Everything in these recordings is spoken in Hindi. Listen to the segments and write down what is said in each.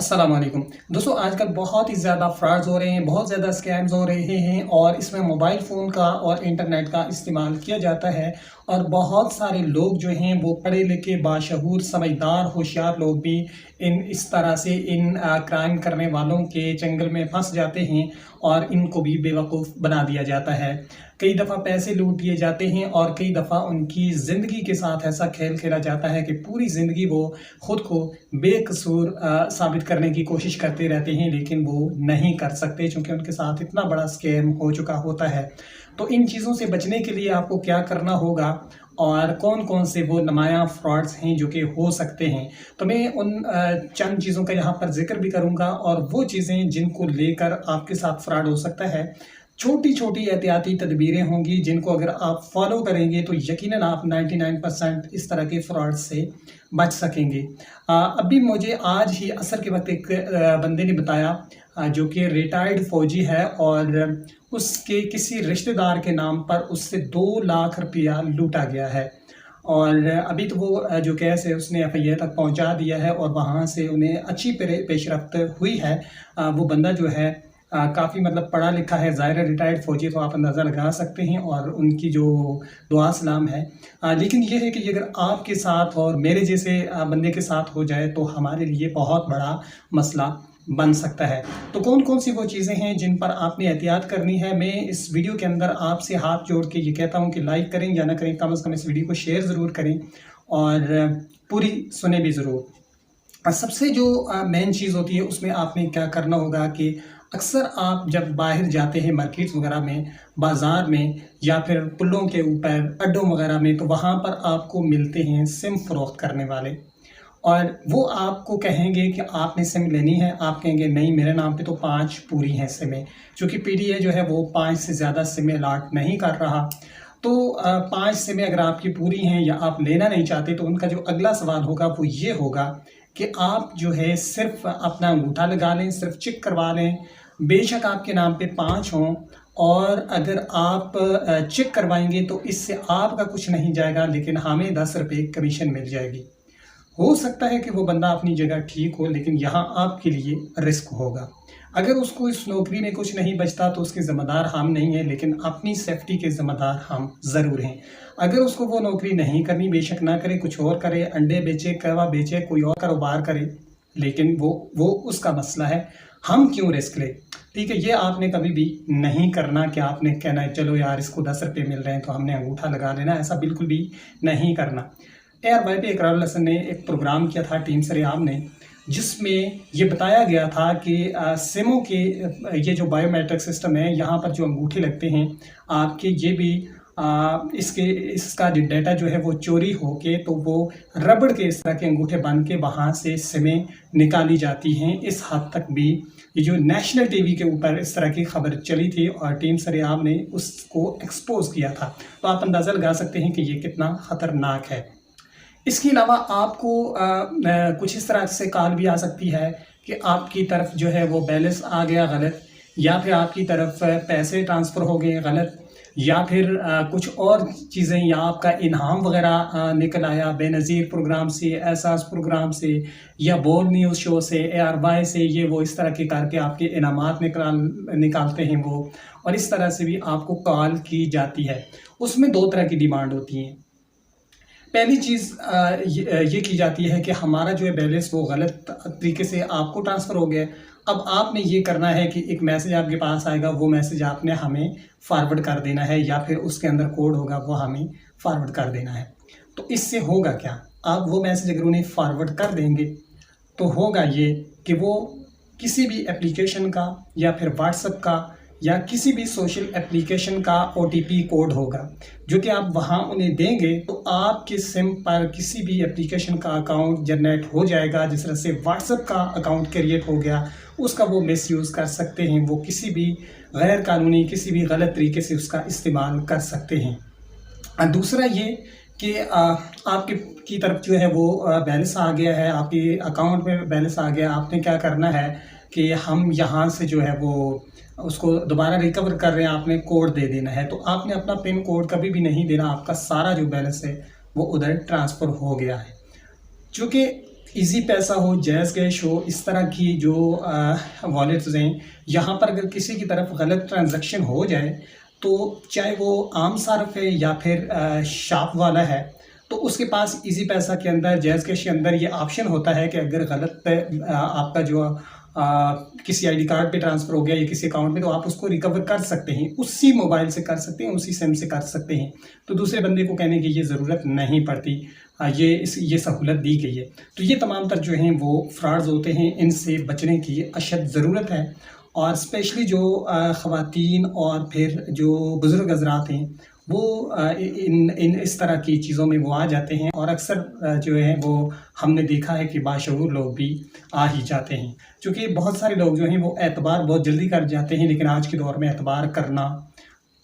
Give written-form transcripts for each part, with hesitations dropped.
अस्सलाम वालेकुम दोस्तों, आजकल बहुत ही ज़्यादा फ्रॉड्स हो रहे हैं, बहुत ज़्यादा स्कैम्स हो रहे हैं और इसमें मोबाइल फ़ोन का और इंटरनेट का इस्तेमाल किया जाता है। और बहुत सारे लोग जो हैं वो पढ़े लिखे, बाशऊर, समझदार, होशियार लोग भी इस तरह से क्राइम करने वालों के चंगल में फंस जाते हैं और इनको भी बेवकूफ़ बना दिया जाता है। कई दफ़ा पैसे लूट लिए जाते हैं और कई दफ़ा उनकी ज़िंदगी के साथ ऐसा खेल खेला जाता है कि पूरी ज़िंदगी वो खुद को बेकसूर साबित करने की कोशिश करते रहते हैं, लेकिन वो नहीं कर सकते क्योंकि उनके साथ इतना बड़ा स्कैम हो चुका होता है। तो इन चीज़ों से बचने के लिए आपको क्या करना होगा और कौन-कौन से वो नुमायाँ फ्रॉड्स हैं जो कि हो सकते हैं। तो मैं उन चंद चीज़ों का यहाँ पर ज़िक्र भी करूँगा और वो चीज़ें जिनको लेकर आपके साथ फ्रॉड हो सकता है। छोटी-छोटी एहतियाती तदबीरें होंगी जिनको अगर आप फ़ॉलो करेंगे तो यकीनन आप 99% इस तरह के फ्रॉड से बच सकेंगे। अभी मुझे आज ही असर के वक़्त एक बंदे ने बताया, जो कि रिटायर्ड फ़ौजी है और उसके किसी रिश्तेदार के नाम पर उससे 2 लाख रुपया लूटा गया है। और अभी तो वो जो केस है उसने एफआईआर तक पहुंचा दिया है और वहाँ से उन्हें अच्छी पेशरफ्त हुई है। वो बंदा जो है काफ़ी मतलब पढ़ा लिखा है, ज़ाहिर है रिटायर्ड फ़ौजी, तो आप अंदाज़ा लगा सकते हैं और उनकी जो दुआ सलाम है। लेकिन ये है कि अगर आपके साथ और मेरे जैसे बंदे के साथ हो जाए तो हमारे लिए बहुत बड़ा मसला बन सकता है। तो कौन-कौन सी वो चीज़ें हैं जिन पर आपने एहतियात करनी है, मैं इस वीडियो के अंदर आपसे हाथ जोड़ के ये कहता हूँ कि लाइक करें या ना करें, कम से कम इस वीडियो को शेयर ज़रूर करें और पूरी सुने भी ज़रूर। सबसे जो मेन चीज़ होती है उसमें आपने क्या करना होगा कि अक्सर आप जब बाहर जाते हैं मार्केट्स वगैरह में, बाज़ार में या फिर पुलों के ऊपर, अड्डों वगैरह में, तो वहाँ पर आपको मिलते हैं सिम फ़रोख्त करने वाले और वो आपको कहेंगे कि आपने सिम लेनी है। आप कहेंगे नहीं, मेरे नाम पे तो 5 पूरी हैं सिमें, चूँकि पीडीए जो है वो 5 से ज़्यादा सिमें अलॉट नहीं कर रहा। तो 5 सिमें अगर आपकी पूरी हैं या आप लेना नहीं चाहते तो उनका जो अगला सवाल होगा वो ये होगा कि आप जो है सिर्फ़ अपना अंगूठा लगा लें, सिर्फ़ चेक करवा लें। बेशक आपके नाम पे 5 हों और अगर आप चेक करवाएँगे तो इससे आपका कुछ नहीं जाएगा, लेकिन हमें 10 रुपए कमीशन मिल जाएगी। हो सकता है कि वो बंदा अपनी जगह ठीक हो, लेकिन यहाँ आपके लिए रिस्क होगा। अगर उसको इस नौकरी में कुछ नहीं बचता तो उसके ज़िम्मेदार हम नहीं हैं, लेकिन अपनी सेफ्टी के ज़िम्मेदार हम ज़रूर हैं। अगर उसको वो नौकरी नहीं करनी, बेशक ना करे, कुछ और करे, अंडे बेचे, कहवा बेचे, कोई और कारोबार करे, लेकिन वो उसका मसला है। हम क्यों रिस्क लें? ठीक है, ये आपने कभी भी नहीं करना कि आपने कहना है चलो यार इसको 10 रुपये मिल रहे हैं तो हमने अंगूठा लगा लेना, ऐसा बिल्कुल भी नहीं करना। एआरवाई पे इकरारुल हसन ने एक प्रोग्राम किया था टीम सरेआम ने, जिसमें ये बताया गया था कि सिमों के ये जो बायोमेट्रिक सिस्टम है, यहाँ पर जो अंगूठे लगते हैं आपके, ये भी इसका जो डाटा जो है वो चोरी होके तो वो रबड़ के इस तरह के अंगूठे बन के वहाँ से सिमें निकाली जाती हैं। इस हद तक भी ये जो नेशनल टीवी के ऊपर इस तरह की खबर चली थी और टीम सरेआम ने उसको एक्सपोज़ किया था। तो आप अंदाज़ा लगा सकते हैं कि ये कितना ख़तरनाक है। इसके अलावा आपको कुछ इस तरह से कॉल भी आ सकती है कि आपकी तरफ जो है वो बैलेंस आ गया गलत, या फिर आपकी तरफ पैसे ट्रांसफ़र हो गए गलत, या फिर कुछ और चीज़ें, या आपका इनाम वगैरह निकल आया बेनज़ीर प्रोग्राम से, एहसास प्रोग्राम से या बोल न्यूज़ शो से, एआरवाई से, ये वो इस तरह के करके आपके इनामात निकालते हैं वो, और इस तरह से भी आपको कॉल की जाती है। उसमें 2 तरह की डिमांड होती हैं। पहली चीज़ ये की जाती है कि हमारा जो है बैलेंस वो गलत तरीके से आपको ट्रांसफ़र हो गया है। अब आपने ये करना है कि एक मैसेज आपके पास आएगा, वो मैसेज आपने हमें फ़ॉरवर्ड कर देना है, या फिर उसके अंदर कोड होगा वो हमें फ़ॉरवर्ड कर देना है। तो इससे होगा क्या, आप वो मैसेज अगर उन्हें फ़ॉरवर्ड कर देंगे तो होगा ये कि वो किसी भी एप्लीकेशन का या फिर व्हाट्सएप का या किसी भी सोशल एप्लीकेशन का ओटीपी कोड होगा, जो कि आप वहाँ उन्हें देंगे तो आपके सिम पर किसी भी एप्लीकेशन का अकाउंट जनरेट हो जाएगा। जिस तरह से व्हाट्सएप का अकाउंट क्रिएट हो गया, उसका वो मिसयूज़ कर सकते हैं, वो किसी भी गैर कानूनी, किसी भी गलत तरीके से उसका इस्तेमाल कर सकते हैं। दूसरा ये कि आपकी की तरफ जो है वो बैलेंस आ गया है, आपके अकाउंट में बैलेंस आ गया। आपने क्या करना है कि हम यहाँ से जो है वो उसको दोबारा रिकवर कर रहे हैं, आपने कोड दे देना है। तो आपने अपना पिन कोड कभी भी नहीं देना, आपका सारा जो बैलेंस है वो उधर ट्रांसफ़र हो गया है। चूँकि ईज़ी पैसा हो, जैज़ कैश हो, इस तरह की जो वॉलेट्स हैं, यहाँ पर अगर किसी की तरफ गलत ट्रांज़ैक्शन हो जाए, तो चाहे वो आम सार्फ़ है या फिर शॉप वाला है, तो उसके पास ईज़ी पैसा के अंदर, जैज़ कैश के अंदर ये ऑप्शन होता है कि अगर गलत आपका जो किसी आईडी कार्ड पे ट्रांसफ़र हो गया या किसी अकाउंट में, तो आप उसको रिकवर कर सकते हैं। उसी मोबाइल से कर सकते हैं, उसी सिम से कर सकते हैं। तो दूसरे बंदे को कहने की ये ज़रूरत नहीं पड़ती। ये सहूलत दी गई है। तो ये तमाम तर जो हैं वो फ्रॉड्स होते हैं, इनसे बचने की अशद ज़रूरत है। और स्पेशली जो ख़वातीन और फिर जो बुज़ुर्ग हज़रात हैं, वो इन इन इस तरह की चीज़ों में वो आ जाते हैं, और अक्सर जो है वो हमने देखा है कि बाशऊर लोग भी आ ही जाते हैं। चूँकि बहुत सारे लोग जो हैं वो एतबार बहुत जल्दी कर जाते हैं, लेकिन आज के दौर में एतबार करना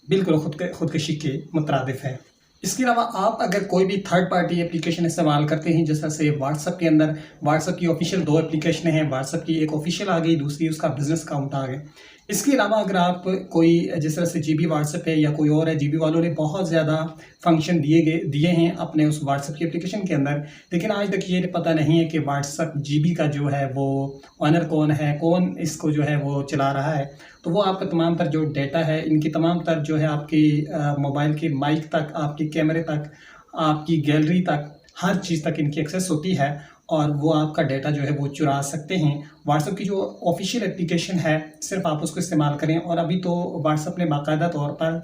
बिल्कुल खुदकशी के मुतरादिफ है। इसके अलावा आप अगर कोई भी थर्ड पार्टी एप्लीकेशन इस्तेमाल करते हैं, जैसा से व्हाट्सएप के अंदर व्हाट्सएप की ऑफिशियल 2 एप्लीकेशन हैं, व्हाट्सएप की एक ऑफिशियल आ गई, दूसरी उसका बिज़नेस अकाउंट आ गया। इसके अलावा अगर आप कोई जिस तरह से जीबी व्हाट्सएप है या कोई और है, जीबी वालों ने बहुत ज़्यादा फंक्शन दिए हैं अपने उस व्हाट्सएप की एप्लीकेशन के अंदर, लेकिन आज तक ये पता नहीं है कि व्हाट्सएप जीबी का जो है वो ओनर कौन है, कौन इसको जो है वो चला रहा है। तो वो आपका तमाम तर जो डेटा है, इनकी तमाम तर जो है आपकी मोबाइल के माइक तक, आपके कैमरे तक, आपकी गैलरी तक, हर चीज़ तक इनकी एक्सेस होती है, और वो आपका डेटा जो है वो चुरा सकते हैं। व्हाट्सएप की जो ऑफिशियल एप्लीकेशन है, सिर्फ आप उसको इस्तेमाल करें। और अभी तो व्हाट्सएप ने बाकायदा तौर पर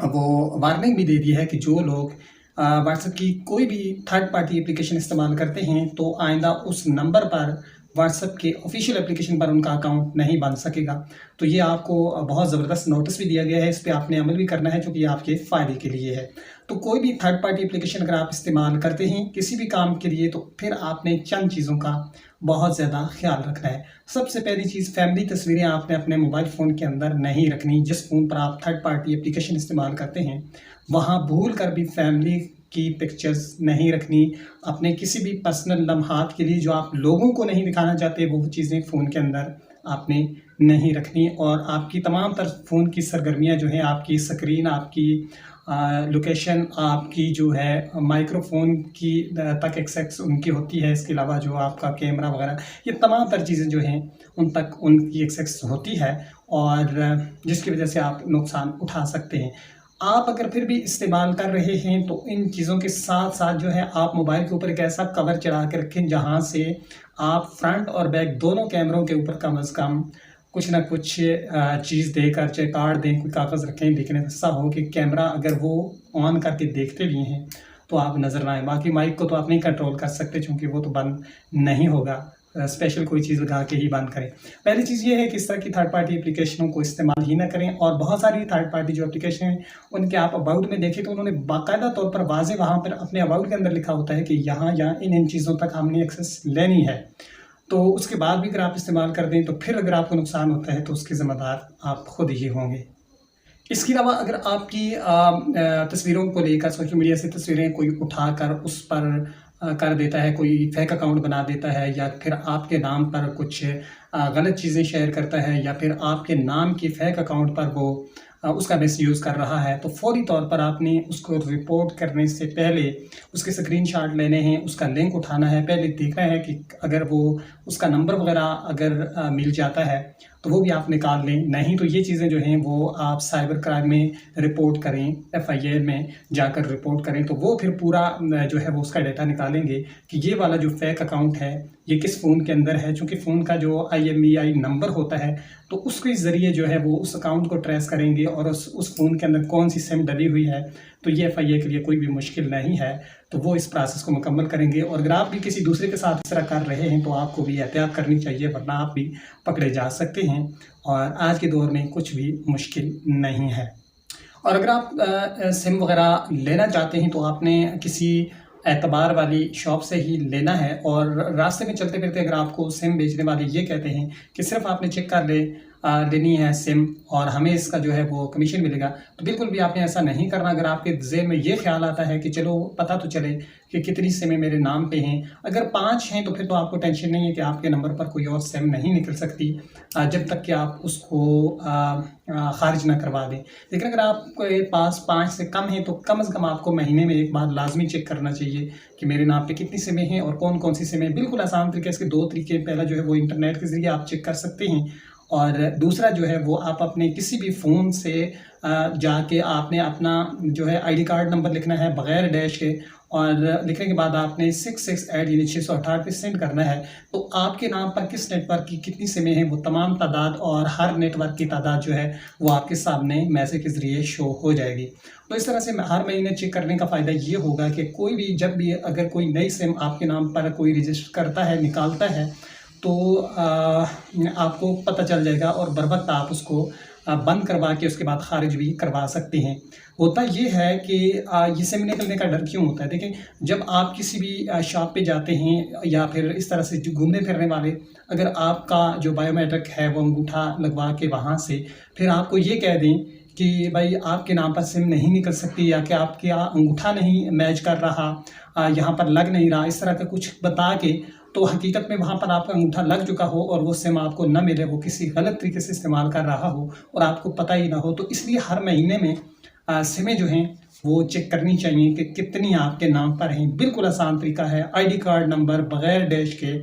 वो वार्निंग भी दे दी है कि जो लोग व्हाट्सएप की कोई भी थर्ड पार्टी एप्लीकेशन इस्तेमाल करते हैं, तो आइंदा उस नंबर पर, व्हाट्सएप के ऑफिशियल एप्लीकेशन पर उनका अकाउंट नहीं बन सकेगा। तो ये आपको बहुत ज़बरदस्त नोटिस भी दिया गया है, इस पे आपने अमल भी करना है, क्योंकि ये आपके फ़ायदे के लिए है। तो कोई भी थर्ड पार्टी एप्लीकेशन अगर आप इस्तेमाल करते हैं किसी भी काम के लिए, तो फिर आपने चंद चीज़ों का बहुत ज़्यादा ख्याल रखना है। सबसे पहली चीज़, फैमिली तस्वीरें आपने अपने मोबाइल फ़ोन के अंदर नहीं रखनी। जिस फ़ोन पर आप थर्ड पार्टी एप्लीकेशन इस्तेमाल करते हैं, वहाँ भूल कर भी फैमिली की पिक्चर्स नहीं रखनी। अपने किसी भी पर्सनल लम्हात के लिए जो आप लोगों को नहीं दिखाना चाहते, वो चीज़ें फ़ोन के अंदर आपने नहीं रखनी। और आपकी तमाम तर फ़ोन की सरगर्मियाँ जो हैं, आपकी स्क्रीन, आपकी लोकेशन, आपकी जो है माइक्रोफ़ोन की तक एक्सेस उनकी होती है। इसके अलावा जो आपका कैमरा वगैरह, ये तमाम तर चीज़ें जो हैं उन तक उनकी एक्सेस होती है, और जिसकी वजह से आप नुकसान उठा सकते हैं। आप अगर फिर भी इस्तेमाल कर रहे हैं, तो इन चीज़ों के साथ-साथ जो है आप मोबाइल के ऊपर एक ऐसा कवर चढ़ा के रखें, जहाँ से आप फ्रंट और बैक दोनों कैमरों के ऊपर कम से कम कुछ ना कुछ चीज़ देकर, चाहे कार्ड दें, कोई कागज़ रखें, देखने ऐसा हो कि कैमरा अगर वो ऑन करके देखते भी हैं, तो आप नज़र ना आए। बाकी माइक को तो आप नहीं कंट्रोल कर सकते, चूँकि वो तो बंद नहीं होगा। स्पेशल कोई चीज़ लगा के ही बंद करें। पहली चीज़ ये है कि इस तरह की थर्ड पार्टी एप्लीकेशनों को इस्तेमाल ही ना करें। और बहुत सारी थर्ड पार्टी जो एप्लीकेशन हैं, उनके आप अबाउट में देखें, तो उन्होंने बाकायदा तौर पर वाज़ेह वहाँ पर अपने अबाउट के अंदर लिखा होता है कि यहाँ इन चीज़ों तक हमने एक्सेस लेनी है। तो उसके बाद भी अगर आप इस्तेमाल कर दें, तो फिर अगर आपको नुकसान होता है, तो उसके ज़िम्मेदार आप खुद ही होंगे। इसके अलावा अगर आपकी तस्वीरों को लेकर सोशल मीडिया से तस्वीरें कोई उठाकर उस पर कर देता है, कोई फेक अकाउंट बना देता है, या फिर आपके नाम पर कुछ गलत चीज़ें शेयर करता है, या फिर आपके नाम के फेक अकाउंट पर वो उसका मिसयूज़ कर रहा है, तो फ़ौरी तौर पर आपने उसको रिपोर्ट करने से पहले उसके स्क्रीनशॉट लेने हैं, उसका लिंक उठाना है, पहले देखना है कि अगर वो उसका नंबर वगैरह अगर मिल जाता है, तो वो भी आप निकाल लें। नहीं तो ये चीज़ें जो हैं वो आप साइबर क्राइम में रिपोर्ट करें, एफआईआर में जाकर रिपोर्ट करें, तो वो फिर पूरा जो है वो उसका डेटा निकालेंगे कि ये वाला जो फेक अकाउंट है, ये किस फ़ोन के अंदर है। चूँकि फ़ोन का जो IMEI नंबर होता है, तो उसके ज़रिए जो है वो उस अकाउंट को ट्रेस करेंगे, और उस फ़ोन के अंदर कौन सी सिम डली हुई है। तो ये एफआईआर के लिए कोई भी मुश्किल नहीं है, तो वो इस प्रोसेस को मुकम्मल करेंगे। और अगर आप भी किसी दूसरे के साथ इस तरह कर रहे हैं, तो आपको भी एहतियात करनी चाहिए, वरना आप भी पकड़े जा सकते हैं। और आज के दौर में कुछ भी मुश्किल नहीं है। और अगर आप सिम वगैरह लेना चाहते हैं, तो आपने किसी एतबार वाली शॉप से ही लेना है। और रास्ते में चलते फिरते अगर आपको सिम बेचने वाले ये कहते हैं कि सिर्फ आपने चेक कर ले, लेनी है सिम और हमें इसका जो है वो कमीशन मिलेगा, तो बिल्कुल भी आपने ऐसा नहीं करना। अगर आपके ज़हन में ये ख़्याल आता है कि चलो पता तो चले कि कितनी सिमें मेरे नाम पे हैं, अगर 5 हैं तो फिर तो आपको टेंशन नहीं है कि आपके नंबर पर कोई और सिम नहीं निकल सकती जब तक कि आप उसको ख़ारिज ना करवा दें। लेकिन अगर आपके पास 5 से कम हैं तो कम से कम आपको महीने में एक बार लाजमी चेक करना चाहिए कि मेरे नाम पे कितनी सिमें हैं और कौन-कौन सी सिमें। बिल्कुल आसान तरीके, इसके 2 तरीके। पहला जो है वो इंटरनेट के ज़रिए आप चेक कर सकते हैं और दूसरा जो है वो आप अपने किसी भी फ़ोन से जाके आपने अपना जो है आईडी कार्ड नंबर लिखना है बग़ैर डैश के और लिखने के बाद आपने 668 यानी 668 पे सेंड करना है। तो आपके नाम पर किस नेटवर्क की कितनी सिमें हैं वो तमाम तादाद और हर नेटवर्क की तादाद जो है वो आपके सामने मैसेज के ज़रिए शो हो जाएगी। तो इस तरह से हर महीने चेक करने का फ़ायदा ये होगा कि कोई भी जब भी अगर कोई नई सिम आपके नाम पर कोई रजिस्टर करता है, निकालता है, तो आपको पता चल जाएगा और बर वक्त आप उसको बंद करवा के उसके बाद ख़ारिज भी करवा सकते हैं। होता ये है कि ये सिम निकलने का डर क्यों होता है? देखिए, जब आप किसी भी शॉप पे जाते हैं या फिर इस तरह से जो घूमने फिरने वाले, अगर आपका जो बायोमेट्रिक है वो अंगूठा लगवा के वहाँ से फिर आपको ये कह दें कि भाई आपके नाम पर सिम नहीं निकल सकती या कि आपके अंगूठा नहीं मैच कर रहा, यहाँ पर लग नहीं रहा, इस तरह का कुछ बता के, तो हकीकत में वहाँ पर आपका अंगूठा लग चुका हो और वो सिम आपको न मिले, वो किसी गलत तरीके से इस्तेमाल कर रहा हो और आपको पता ही ना हो। तो इसलिए हर महीने में सिमें जो हैं वो चेक करनी चाहिए कि कितनी आपके नाम पर हैं। बिल्कुल आसान तरीका है, आईडी कार्ड नंबर बग़ैर डैश के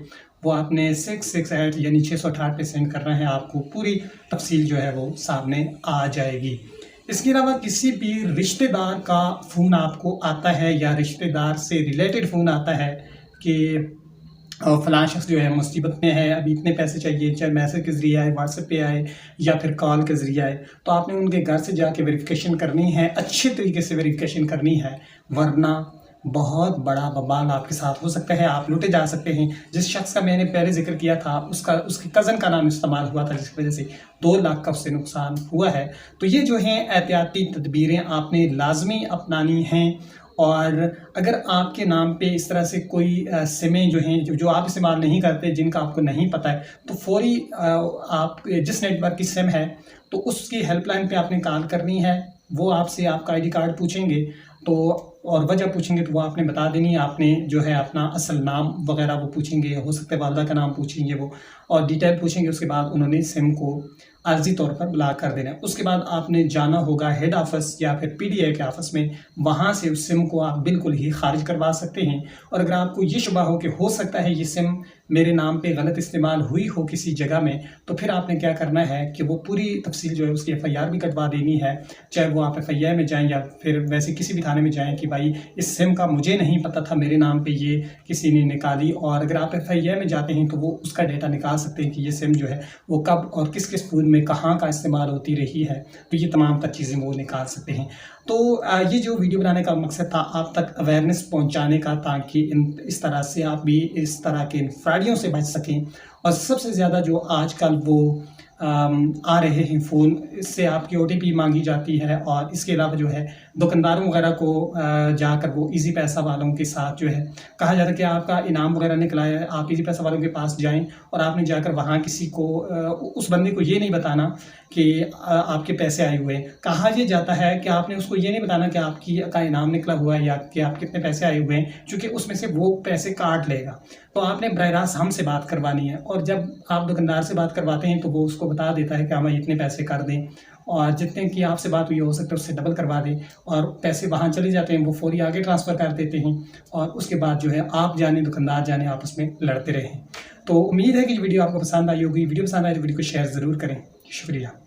वो आपने 668 यानी 668 पे सेंड करना है, आपको पूरी तफसील जो है वो सामने आ जाएगी। इसके अलावा किसी भी रिश्तेदार का फ़ोन आपको आता है या रिश्तेदार से रिलेटेड फ़ोन आता है कि फ़लाँ शख़्स जो है मुसीबत में है, अभी इतने पैसे चाहिए, चाहे मैसेज के ज़रिए आए, व्हाट्सएप पे आए या फिर कॉल के ज़रिए आए, तो आपने उनके घर से जाके वेरिफ़िकेशन करनी है, अच्छे तरीके से वेरिफ़िकेशन करनी है, वरना बहुत बड़ा बवाल आपके साथ हो सकता है, आप लूटे जा सकते हैं। जिस शख़्स का मैंने पहले ज़िक्र किया था उसके कज़न का नाम इस्तेमाल हुआ था, जिसकी वजह से 2 लाख का उससे नुकसान हुआ है। तो ये जो हैं एहतियाती तदबीरें आपने लाज़मी अपनानी हैं और अगर आपके नाम पे इस तरह से कोई सिमें जो हैं जो आप इस्तेमाल नहीं करते, जिनका आपको नहीं पता है, तो फ़ौरी आप जिस नेटवर्क की सिम है तो उसकी हेल्पलाइन पे आपने कॉल करनी है। वो आपसे आपका आईडी कार्ड पूछेंगे तो और वजह पूछेंगे तो वो आपने बता देनी है। आपने जो है अपना असल नाम वगैरह वो पूछेंगे, हो सकता है वालदा का नाम पूछेंगे वो और डिटेल पूछेंगे। उसके बाद उन्होंने सिम को आर्ज़ी तौर पर ब्लॉक कर देना है। उसके बाद आपने जाना होगा हेड ऑफ़िस या फिर पीडीए के ऑफ़िस में, वहाँ से उस सिम को आप बिल्कुल ही ख़ारिज करवा सकते हैं। और अगर आपको ये शुबा हो कि हो सकता है ये सिम मेरे नाम पे गलत इस्तेमाल हुई हो किसी जगह में, तो फिर आपने क्या करना है कि वो पूरी तफसील जो है उसकी एफ़आईआर भी कटवा देनी है। चाहे वो आप एफ़आईआर में जाएँ या फिर वैसे किसी भी थाने में जाएँ कि भाई इस सिम का मुझे नहीं पता था, मेरे नाम पे ये किसी ने निकाली। और अगर आप एफ़आईआर में जाते हैं तो वो उसका डेटा निकाल सकते हैं कि ये सिम जो है वो कब और किस फ़ोन में कहाँ का इस्तेमाल होती रही है, तो ये तमाम तर चीज़ें वो निकाल सकते हैं। तो ये जो वीडियो बनाने का मकसद था आप तक अवेयरनेस पहुंचाने का, ताकि इस तरह से आप भी इस तरह के फ्रॉडियों से बच सकें। और सबसे ज़्यादा जो आजकल वो आ रहे हैं फ़ोन, इससे आपकी ओटीपी मांगी जाती है और इसके अलावा जो है दुकानदारों वगैरह को जाकर वो इजी पैसा वालों के साथ जो है कहा जाता है कि आपका इनाम वगैरह निकला है, आप इजी पैसा वालों के पास जाएं और आपने जाकर वहाँ किसी को उस बंदे को ये नहीं बताना कि आपके पैसे आए हुए हैं। कहा यह जाता है कि आपने उसको ये नहीं बताना कि आपकी का इनाम निकला हुआ है या कि आप कितने पैसे आए हुए हैं, क्योंकि उसमें से वो पैसे काट लेगा। तो आपने बराह रास्त हमसे बात करवानी है और जब आप दुकानदार से बात करवाते हैं तो वो उसको बता देता है कि हमें इतने पैसे कर दें और जितने की आपसे बात हुई हो सकता है उससे डबल करवा दें और पैसे वहाँ चले जाते हैं, वो फौरी आगे ट्रांसफ़र कर देते हैं और उसके बाद जो है आप जाने दुकानदार जाने आपस में लड़ते रहें। तो उम्मीद है कि वीडियो आपको पसंद आई होगी। वीडियो पसंद आए तो वीडियो को शेयर ज़रूर करें। शुक्रिया।